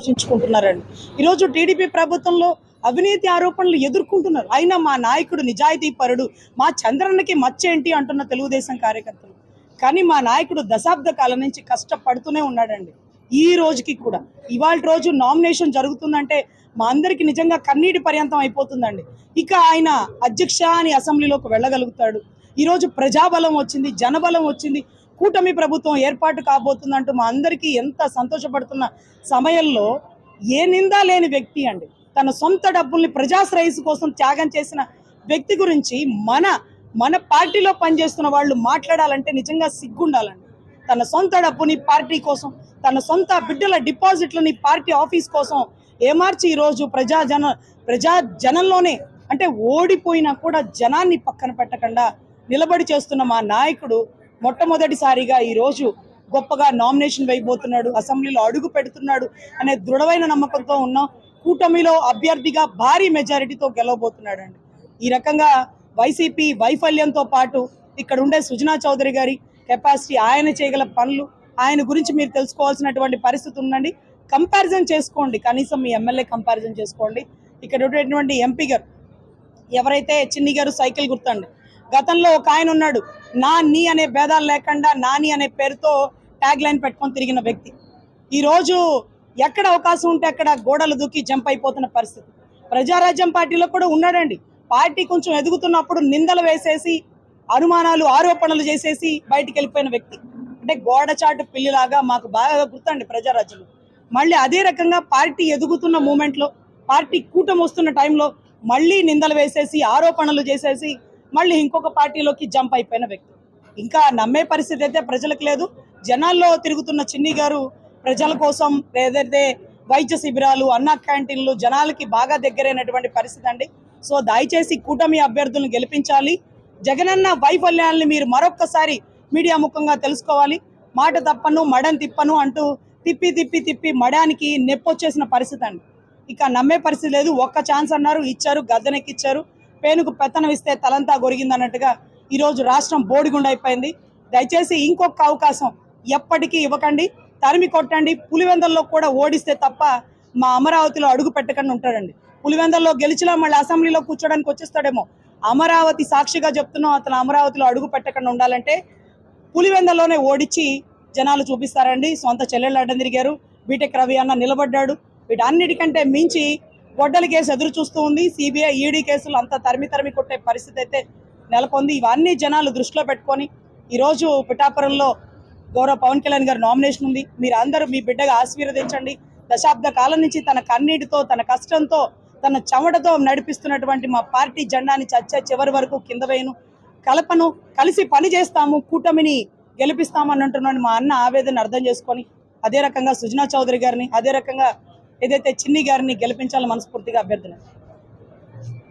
సంతోషించుకుంటున్నారండి. ఈరోజు టీడీపీ ప్రభుత్వంలో అవినీతి ఆరోపణలు ఎదుర్కొంటున్నారు. అయినా మా నాయకుడు నిజాయితీ పరుడు, మా చంద్రన్నకి మచ్చేంటి అంటున్న తెలుగుదేశం కార్యకర్తలు. కానీ మా నాయకుడు దశాబ్ద కాలం నుంచి కష్టపడుతూనే ఉన్నాడండి. ఈ రోజుకి కూడా ఇవాళ రోజు నామినేషన్ జరుగుతుందంటే మా అందరికి నిజంగా కన్నీటి పర్యంతం అయిపోతుందండి. ఇక ఆయన అధ్యక్ష అని అసెంబ్లీలోకి వెళ్ళగలుగుతాడు. ఈరోజు ప్రజాబలం వచ్చింది, జనబలం వచ్చింది, కూటమి ప్రభుత్వం ఏర్పాటు కాబోతుందంటూ మా అందరికీ ఎంత సంతోషపడుతున్న సమయంలో ఏ నిందా లేని వ్యక్తి అండి, తన సొంత డబ్బుల్ని ప్రజాశ్రేయస్సు కోసం త్యాగం చేసిన వ్యక్తి గురించి మన పార్టీలో పనిచేస్తున్న వాళ్ళు మాట్లాడాలంటే నిజంగా సిగ్గుండాలండి. తన సొంత డబ్బుని పార్టీ కోసం, తన సొంత బిడ్డల డిపాజిట్లని పార్టీ ఆఫీస్ కోసం ఏమార్చి ఈరోజు ప్రజాజనంలోనే అంటే ఓడిపోయినా కూడా జనాన్ని పక్కన పెట్టకుండా నిలబడి చేస్తున్న మా నాయకుడు మొట్టమొదటిసారిగా ఈరోజు గొప్పగా నామినేషన్ వేయబోతున్నాడు, అసెంబ్లీలో అడుగు పెడుతున్నాడు అనే దృఢమైన నమ్మకంతో ఉన్నాం. కూటమిలో అభ్యర్థిగా భారీ మెజారిటీతో గెలవబోతున్నాడండి. ఈ రకంగా వైసీపీ వైఫల్యంతో పాటు ఇక్కడ ఉండే సుజనా చౌదరి గారి కెపాసిటీ, ఆయన చేయగల పనులు, ఆయన గురించి మీరు తెలుసుకోవాల్సినటువంటి పరిస్థితి ఉందండి. కంపారిజన్ చేసుకోండి, కనీసం మీ ఎమ్మెల్యే కంపారిజన్ చేసుకోండి. ఇక్కడ ఉండేటువంటి ఎంపీ గారు ఎవరైతే చిన్ని గారు సైకిల్ గుర్తండి, గతంలో ఒక ఆయన ఉన్నాడు, నీ అనే భేదాలు లేకుండా నాని అనే పేరుతో ట్యాగ్ లైన్ పెట్టుకొని తిరిగిన వ్యక్తి. ఈరోజు ఎక్కడ అవకాశం ఉంటే అక్కడ గోడలు దూకి జంప్ అయిపోతున్న పరిస్థితి. ప్రజారాజ్యం పార్టీలో కూడా ఉన్నాడండి. పార్టీ కొంచెం ఎదుగుతున్నప్పుడు నిందలు వేసేసి, అనుమానాలు ఆరోపణలు చేసేసి బయటికి వెళ్ళిపోయిన వ్యక్తి. అంటే గోడచాటు పిల్లిలాగా మాకు బాగా గుర్తండి ప్రజారాజ్యంలో. మళ్ళీ అదే రకంగా పార్టీ ఎదుగుతున్న మూమెంట్లో, పార్టీ కూటమి వస్తున్న టైంలో మళ్ళీ నిందలు వేసేసి, ఆరోపణలు చేసేసి మళ్ళీ ఇంకొక పార్టీలోకి జంప్ అయిపోయిన వ్యక్తి. ఇంకా నమ్మే పరిస్థితి అయితే ప్రజలకు లేదు. జనాల్లో తిరుగుతున్న చిన్ని గారు ప్రజల కోసం ఏదైతే వైద్య శిబిరాలు, అన్న క్యాంటీన్లు జనాలకి బాగా దగ్గరైనటువంటి పరిస్థితి అండి. సో దయచేసి కూటమి అభ్యర్థులను గెలిపించాలి. జగనన్న వైఫల్యాన్ని మీరు మరొక్కసారి మీడియా ముఖంగా తెలుసుకోవాలి. మాట తప్పను మడని తిప్పను అంటూ తిప్పి తిప్పి తిప్పి మడానికి నెప్పొచ్చేసిన పరిస్థితి అండి. ఇక నమ్మే పరిస్థితి లేదు. ఒక్క ఛాన్స్ అన్నారు, ఇచ్చారు, గద్దెనెక్కిచ్చారు. పేనుకు పెత్తనం ఇస్తే తలంతా గొరిగింది అన్నట్టుగా ఈరోజు రాష్ట్రం బోడిగుండ అయిపోయింది. దయచేసి ఇంకొక అవకాశం ఎప్పటికీ ఇవ్వకండి, తరిమి కొట్టండి. పులివెందల్లో కూడా ఓడిస్తే తప్ప మా అమరావతిలో అడుగు పెట్టకుండా ఉంటాడండి. పులివెందల్లో గెలిచిలా మళ్ళీ అసెంబ్లీలో కూర్చోడానికి వచ్చేస్తాడేమో. అమరావతి సాక్షిగా చెప్తున్నాం, అతను అమరావతిలో అడుగు పెట్టకుండా ఉండాలంటే పులివెందల్లోనే ఓడించి జనాలు చూపిస్తారండి. సొంత చెల్లెళ్ళు అడ్డం తిరిగారు, బీటెక్ రవి అన్న నిలబడ్డాడు. వీటన్నిటికంటే మించి గొడ్డలి కేసు ఎదురు చూస్తూ ఉంది. సిబిఐ ఈడీ కేసులు అంతా తరిమి కొట్టే పరిస్థితి అయితే నెలకొంది. ఇవన్నీ జనాలు దృష్టిలో పెట్టుకొని ఈరోజు పిఠాపురంలో గౌరవ పవన్ కళ్యాణ్ గారి నామినేషన్ ఉంది. మీరు అందరూ మీ బిడ్డగా ఆశీర్వదించండి. దశాబ్ద కాలం నుంచి తన కన్నీటితో, తన కష్టంతో, తన చెమటతో నడిపిస్తున్నటువంటి మా పార్టీ జెండాని చచ్చే చివరి వరకు కింద వేయను, కలపను, కలిసి పని చేస్తాము, కూటమిని గెలిపిస్తామని అంటున్నాను. మా అన్న ఆవేదన అర్థం చేసుకొని అదే రకంగా సుజనా చౌదరి గారిని, అదే రకంగా ఏదైతే చిన్ని గారిని గెలిపించాలని మనస్ఫూర్తిగా అభ్యర్థన.